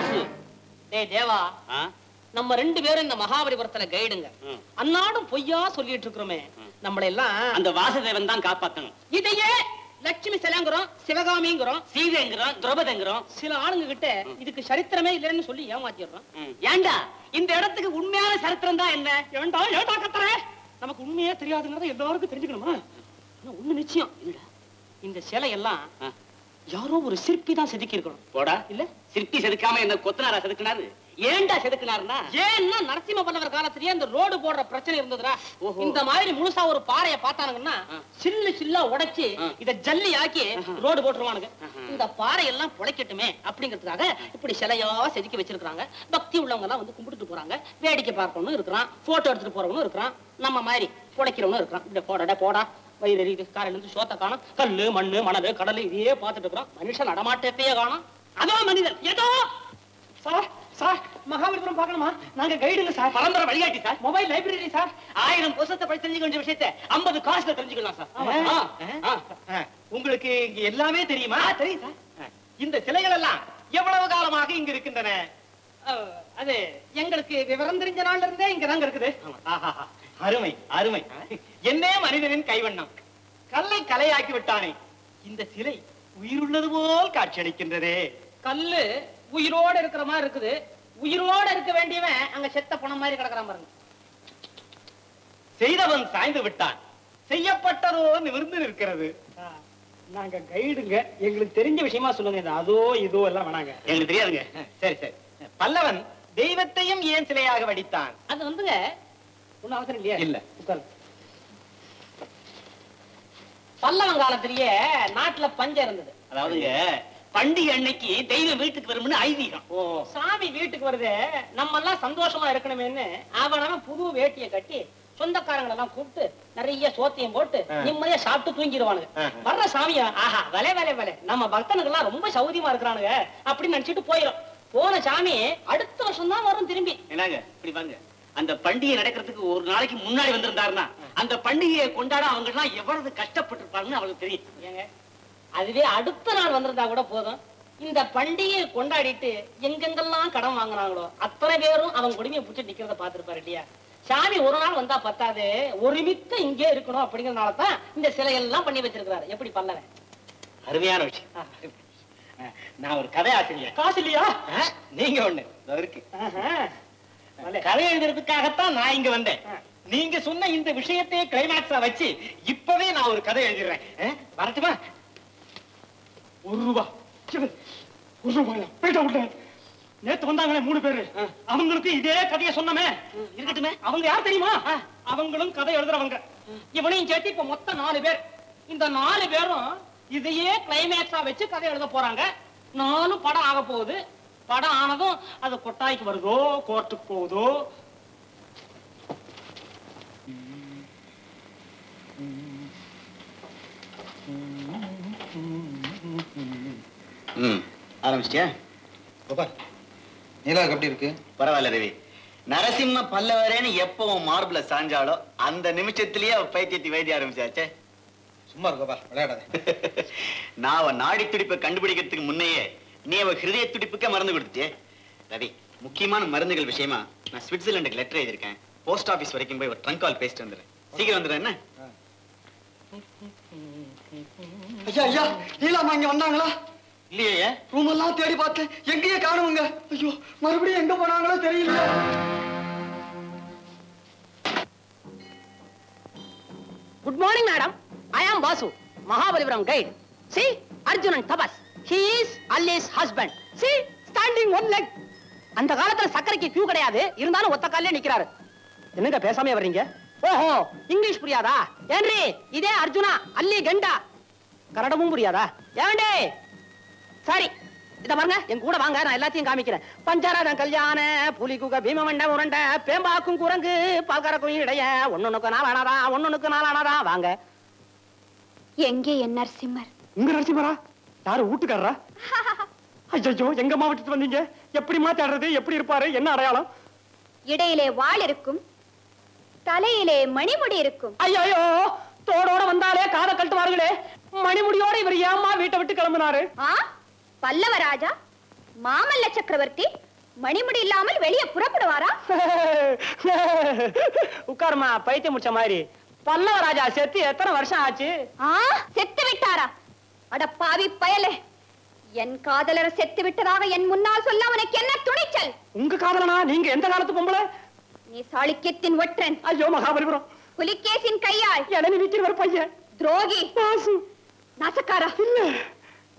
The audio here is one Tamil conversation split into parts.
வாசு, டேய் தேவா, நம்ம 2 பேரும் இந்த மகாபலிபுரத்துல கைடுங்க. அன்னாடும் பொய்யா சொல்லிட்டு இருக்கிறோமே, நம்மள எல்லாம் அந்த வாசுதேவன் தான் காப்பாத்தணும். இதையே லட்சுமி சிலைங்கிறோம், சிவகாமிங்கிறோம், சீதைங்கிறோம், திரௌபதிங்கிறோம். சில ஆளுங்க கிட்ட இதுக்கு சரித்திரமே இல்லைன்னு சொல்லி ஏமாத்திடுறோம். ஏண்டா இந்த இடத்துக்கு உண்மையான சரித்திரம் தான் என்ன? ஏண்டா கத்துற? நமக்கு உண்மையே தெரியாதுங்கிறத எல்லாருக்கும் தெரிஞ்சுக்கணுமா? ஆனா ஒண்ணு நிச்சயம், இந்த சிலை எல்லாம் யாரோ ஒரு சிற்பி தான் செதுக்கி இருக்கணும். போடா, இல்ல சிற்பி செதுக்காம என்ன கொத்தனாரா செதுக்கினாரு? ஏண்டா செதுக்கினாருன்னா, ஏன்னா நரசிம்ம பல்லவர் காலத்திலேயே இந்த ரோடு போடுற பிரச்சனை இருந்ததுடா. இந்த மாதிரி முழுசா ஒரு பாறையை பார்த்தானுங்கன்னா சில்லு சில்லா உடைச்சு இத ஜல்லி ஆக்கி ரோடு போட்டுருவானுங்க. இந்த பாறை எல்லாம் புடைக்கட்டுமே அப்படிங்கிறதுக்காக இப்படி சிலையா செதுக்கி வச்சிருக்காங்க. பக்தி உள்ளவங்க எல்லாம் வந்து கும்பிட்டுட்டு போறாங்க. வேடிக்கை பார்க்கணும் இருக்கிறான், போட்டோ எடுத்துட்டு போறவனும் இருக்கிறான், நம்ம மாதிரி புடைக்கிறவனும் இருக்கிறான். இப்படி போடா போடா வயிறு எரியுது, காலையில இருந்து சோத்த காணும், கல்லு மண்ணு மணல் கடல் இதையே பார்த்துட்டு இருக்கிறோம். மனுஷன் நடமாட்டத்தையே காணும். அதான் மனிதன். ஏதோ சார் சார் மகாபலிபுரம் பார்க்கணுமா? நாங்க கைடுங்க சார், பரம்பரை வழிகாட்டி சார், மொபைல் லைப்ரரி சார். 1000 புத்தகத்தை படிச்சு தெரிஞ்சுக்க வேண்டிய விஷயத்தை 50 காசுல தெரிஞ்சுக்கலாம் சார். உங்களுக்கு இங்க எல்லாமே தெரியுமா? தெரியும் சார். இந்த சிலைகள் எல்லாம் எவ்வளவு காலமாக இங்க இருக்கின்றன? அது எங்களுக்கு விவரம் தெரிஞ்ச நாள்ல இருந்தே இங்க தாங்க இருக்குது. அருமை அருமை. என்னே மனிதனின் கைவண்ணம், கல்லை கலையாக்கி விட்டானே. இந்த சிலை உயிருள்ளது போல் காட்சியளிக்கின்றதே. கல்லு உயிரோட இருக்கிற மாதிரி இருக்குது. உயிரோட இருக்க வேண்டியவன் அங்க செத்த பணம் மாதிரி கிடக்குறான் பாருங்க. செய்தவன் சாய்ந்து விட்டான், செய்யப்பட்டதோ நிமிர்ந்து நிற்கிறது. நாங்க கைடுங்க, எங்களுக்கு தெரிஞ்ச விஷயமா சொல்லுங்க. அதோ இதோ எல்லாம் வேணாங்க, எங்களுக்கு தெரியாதுங்க. சரி சரி. பல்லவன் தெய்வத்தையும் ஏன் சிலையாக வடித்தான்? அது வந்துங்க ஒன்னும் அவசரம் இல்லையா? இல்ல, உட்காரு. பல்லவன் காலத்திலேயே நாட்டுல பஞ்சம் இருந்தது. அதாவதுங்க, பண்டிகை அன்னைக்கு தெய்வம் வீட்டுக்கு வரும்னு ஐதீகம். சாமி வீட்டுக்கு வருது, நம்ம எல்லாம் சந்தோஷமா இருக்கணுமேன்னு அவன புது வேட்டியை கட்டி சொந்தக்காரங்களை எல்லாம் கூப்பிட்டு நிறைய சோத்தையும் போட்டு நிம்மதியா சாப்பிட்டு தூங்கிடுவானுங்க. வர்ற சாமியா ஆஹா வலை வலை வலை, நம்ம பக்தனுக்கு எல்லாம் ரொம்ப சௌரியமா இருக்கிறானுங்க அப்படின்னு நினைச்சிட்டு போயிடும். போன சாமி அடுத்த வருஷம் தான் வரும் திரும்பி. என்னங்க இப்படி பாருங்க, அந்த பண்டிகை நடக்கிறதுக்கு ஒரு நாளைக்கு முன்னாடி வந்திருந்தாருன்னா அந்த பண்டிகையை கொண்டாட அவங்க எல்லாம் எவ்வளவு கஷ்டப்பட்டு இருப்பாங்கன்னு அவங்களுக்கு தெரியும். ஏங்க அதுவே அடுத்த நாள் வந்திருந்தா கூட போதும். இந்த பண்டிகையை கொண்டாடிட்டு எங்கெங்கெல்லாம் கடன் வாங்கினாங்களோ அத்தனை பேரும் அவங்க குடுமையை பிடிச்சி நிக்கிறத பாத்துருப்பாரு இல்லையா? சாமி ஒரு நாள் வந்தா பத்தாது, ஒருமித்த இங்கே இருக்கணும் அப்படிங்கறதுனாலதான் இந்த சிலையெல்லாம் பண்ணி வச்சிருக்கிறாரு. எப்படி பல்லவன்? அருமையான விஷயம். நான் ஒரு கதை ஆசிரியர். காசு இல்லையா? நீங்க ஒண்ணு இருக்கு. கதை எழுதுறதுக்காகத்தான் நான் இங்க வந்தேன். நீங்க சொன்ன இந்த விஷயத்தையே கிளைமேக்ஸா வச்சு இப்பவே நான் ஒரு கதை எழுதிடுறேன். வரட்டுமா? ₹1 ₹1 போயிட்ட விட்டு. நேத்து வந்தாங்களே 3 பேரு, அவங்களுக்கு இதே கதையை சொன்னமே. இருக்கட்டுமே. அவங்க யார் தெரியுமா? அவங்களும் கதை எழுதுறவங்க. இவனையும் சேர்த்து இப்ப மொத்தம் 4 பேர். இந்த 4 பேரும் இதையே கிளைமேக்ஸா வச்சு கதை எழுத போறாங்க. 4 படம் ஆக போகுது. படம் ஆனதும் அது கொட்டாய்க்கு வருதோ கோர்ட்டுக்கு போகுதோ. ஆரம்பிச்சிட்டியா? நீலாக்கு எப்படி இருக்கு? பரவாயில்ல ரவி. நரசிம்ம பல்லவரேன்னு எப்பவும் மார்பிள சாஞ்சாலோ அந்த நிமிஷத்திலேயே அவ பைத்தியத்தை வைத்திய ஆரம்பிச்சாச்சே. சும்மா இருக்கப்பா, விளையாடாத. நான் அவ நாடி துடிப்பை கண்டுபிடிக்கிறதுக்கு முன்னையே நீ அவ ஹிருதய துடிப்புக்கே மருந்து கொடுத்துட்டே. ரவி, முக்கியமான மருந்துகள் விஷயமா நான் சுவிட்சர்லாண்டுக்கு லெட்டர் எழுதியிருக்கேன். போஸ்ட் ஆபீஸ் வரைக்கும் போய் ஒரு ட்ரங்க் கால் பேசிட்டு வந்துடுறேன். சீக்கிரம் வந்துடுறேன். என்ன ஐயா ஐயா, நீலாமா இங்க வந்தாங்களா? இல்லையே. ரூம் எல்லாம் தேடி பார்த்தேன், எங்கேயே காணுங்க. ஐயோ, மறுபடியும் எங்க போனாங்களோ தெரியல. Good morning madam. I am Basu, Mahabalipuram guide. See, Arjun and Tapas. He is Ali's husband. See, standing one leg. அந்த காலத்துல சக்கரைக்கு கியூ கிடையாது, இருந்தாலும் ஒத்த கால்ல நிக்கிறாரு. என்னங்க பேசாம வர்றீங்க? ஓஹோ, இங்கிலீஷ் புரியாதா? ஏன்றி இதே அர்ஜுனா அல்லி கண்டா கன்னடமும் புரியாதா? ஏண்டே சரி, இத பாருங்க, என் கூட வாங்க, நான் எல்லாத்தையும் காமிக்கிறேன். பஞ்சரதம் கல்யாண புலிகுக பீமமண்ட உருண்ட பேம்பாக்கும் குரங்கு பால்கரக்கும் இடைய ஒன்னொன்னுக்கு நாளானதா ஒன்னொன்னுக்கு நாளானதா. வாங்க. எங்கே என் நரசிம்மர்? உங்க நரசிம்மரா? யாரு வீட்டுக்காரரா? ஐயோ, எங்க மாவட்டத்துக்கு வந்தீங்க? எப்படி மாத்தாடுறது? எப்படி இருப்பாரு? என்ன அடையாளம்? இடையிலே வாள் இருக்கும், தலையிலே மணிமுடி இருக்கும். ஐயோ, தோடோட வந்தாலே காத கட்டுவார்களே, மணிமுடியோட இவர் ஏமா வீட்டை விட்டு கிளம்பினாரு? பல்லவ ராஜா மாமல்ல சக்கரவர்த்தி மணிமுடி இல்லாமல் வெளியே புறப்படுவாரா? உட்காருமா, பைத்தியம் முடிச்ச மாதிரி. பல்லவ ராஜா செத்து எத்தனை வருஷம் ஆச்சு? செத்து விட்டாரா? அட பாவி பயலே, என் காதலர் செத்து விட்டதாக என் முன்னால் சொல்ல உனக்கு என்ன துணிச்சல்? உங்க காதலனா? நீங்க எந்த காலத்து பொம்பளை? நீ சாளுக்கியத்தின் ஒற்றன். ஐயோ மகாபலிபுரம், புலிகேசின் கையாள் இளநீ விற்கிற ஒரு பையன். துரோகி, நாசக்காரா,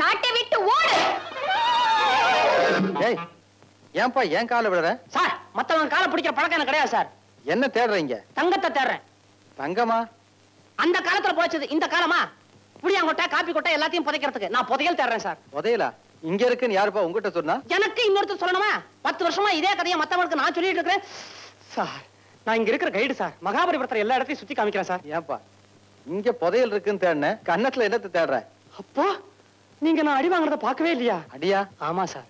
நாட்டை விட்டு ஓடு. ஏன்பா ஏன் காலை விடுற? சார், மத்தவங்க காலை பிடிக்கிற பழக்கம் எனக்கு கிடையாது சார். என்ன தேடுறீங்க? தங்கத்தை தேடுறேன். தங்கமா? அந்த காலத்துல போச்சது இந்த காலமா? புளியாங்கொட்டை, காப்பி கொட்டை எல்லாத்தையும் புதைக்கிறதுக்கு நான் புதையல் தேடுறேன் சார். புதையலா? இங்க இருக்குன்னு யாருப்பா உங்ககிட்ட சொன்னா? எனக்கு இன்னொருத்தர் சொல்லணுமா? 10 வருஷமா இதே கதையை மத்தவங்களுக்கு நான் சொல்லிட்டு இருக்கிறேன் சார். நான் இங்க இருக்கிற கைடு சார். மகாபலிபுரத்துல எல்லா இடத்தையும் சுத்தி காமிக்கிறேன் சார். ஏன்பா இங்க புதையல் இருக்குன்னு தேடின, கன்னத்துல என்னத்தை தேடுற? அப்பா, நீங்க நான் அடி வாங்குறத பார்க்கவே இல்லையா? அடியா? ஆமா சார்,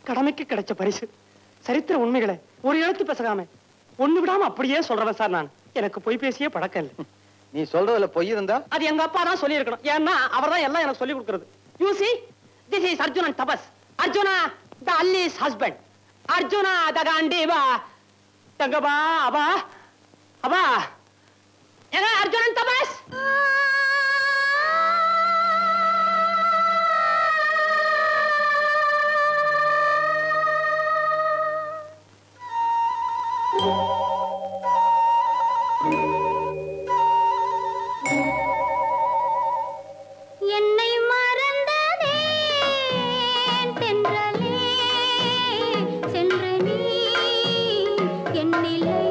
கடமைக்கு கிடைச்ச பரிசு. சரித்திர உண்மைகளை ஒரு எழுத்து பேசாம ஒண்ணு விடாம அப்படியே சொல்றேன் சார். நான் எனக்கு பொய் பேசியே பழக்கம் இல்லை. நீ சொல்றதுல பொய் இருந்தா அது எங்க அப்பா தான் சொல்லி இருக்கணும். ஏன்னா அவர் தான் எல்லாம் எனக்கு சொல்லி கொடுக்கிறது. You see, this is Arjuna and Tapas. Arjuna, the Ali's husband. Arjuna, the Gandiva. Tangaba, Abba, Abba. Ega Arjuna and Tapas. என்னை மறந்ததே தென்றலே, சென்று நீ என் நிலை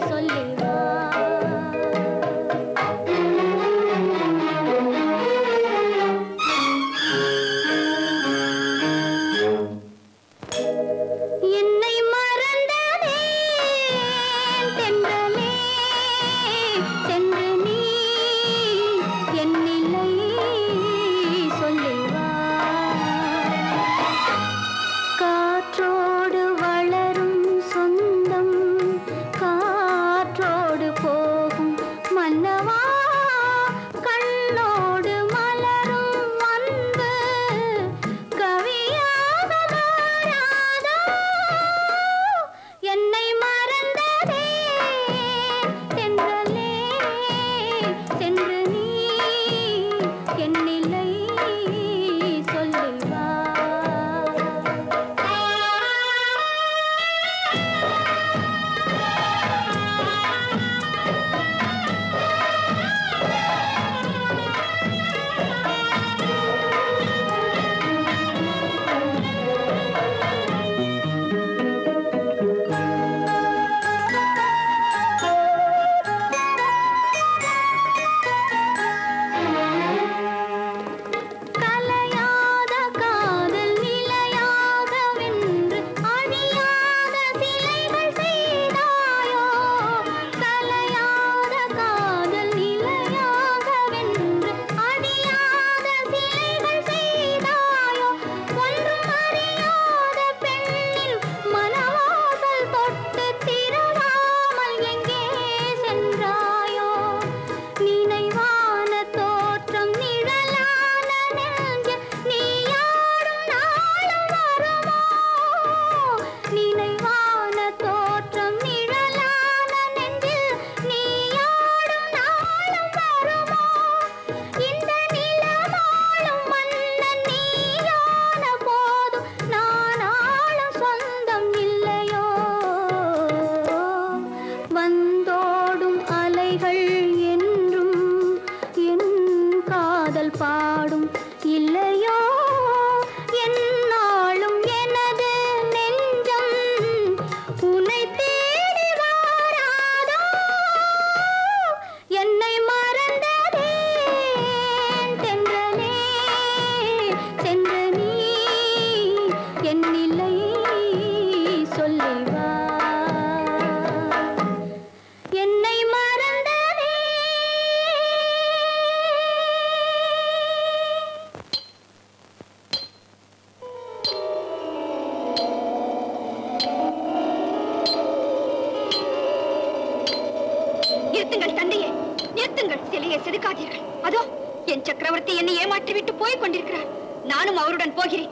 சொல்லிவா. என்னை மறந்ததே தென்றலே, சென்று நீ என் நிலை சொல்லிவா. காற்றோடு வளரும் சொந்தம், காற்றோடு போகும் மன்னவா, கண்ணோடு மலரும் அன்பு கவியாக மாறாதோ. என்னை மறந்ததே தென்றலே, சென்று நீ என் நிலை சொல்லிவா. கலையாத காதல் நிலையாக வென்று அழியாத சிலைகள் செய்தாயோ. கலையாத காதல் நிலையாக வென்று அழியாத சிலைகள் செய்தாயோ. ஒன்றும் அறியாத பெண்ணின் மனவாசல் தொட்டு திரளாமல் எங்கே சென்றாயோ. நினைவான தோற்றம் நிழலான நெஞ்சு நீயாடும் நாளும் வருமோ. நினைவான தோற்றம் நிழலான நெஞ்சு நீயாடும் நாளும் வருமோ. இந்த நிலமாளும் மன்னன் நீயான போதும் நான் ஆளும் சொந்தம் இல்லையோ. வந்தோடும் அலைகள் என்றும் என் காதல் பாடும் இல்லையோ. என்னாலும் எனது நெஞ்சம் உன்னை தேடி வாராதோ. என்னை மறந்ததே தென்றலே, சென்று நீ என் நிலை சொல்லிவா. என்னை மறந்ததே. நிறுத்துங்கள் தந்தையே, நிறுத்துங்கள். சிலையை செதுக்காதீர்கள். அதோ என் சக்கரவர்த்தி என்னை ஏமாற்றிவிட்டு போய் கொண்டிருக்கிறார். நானும் அவருடன் போகிறேன்.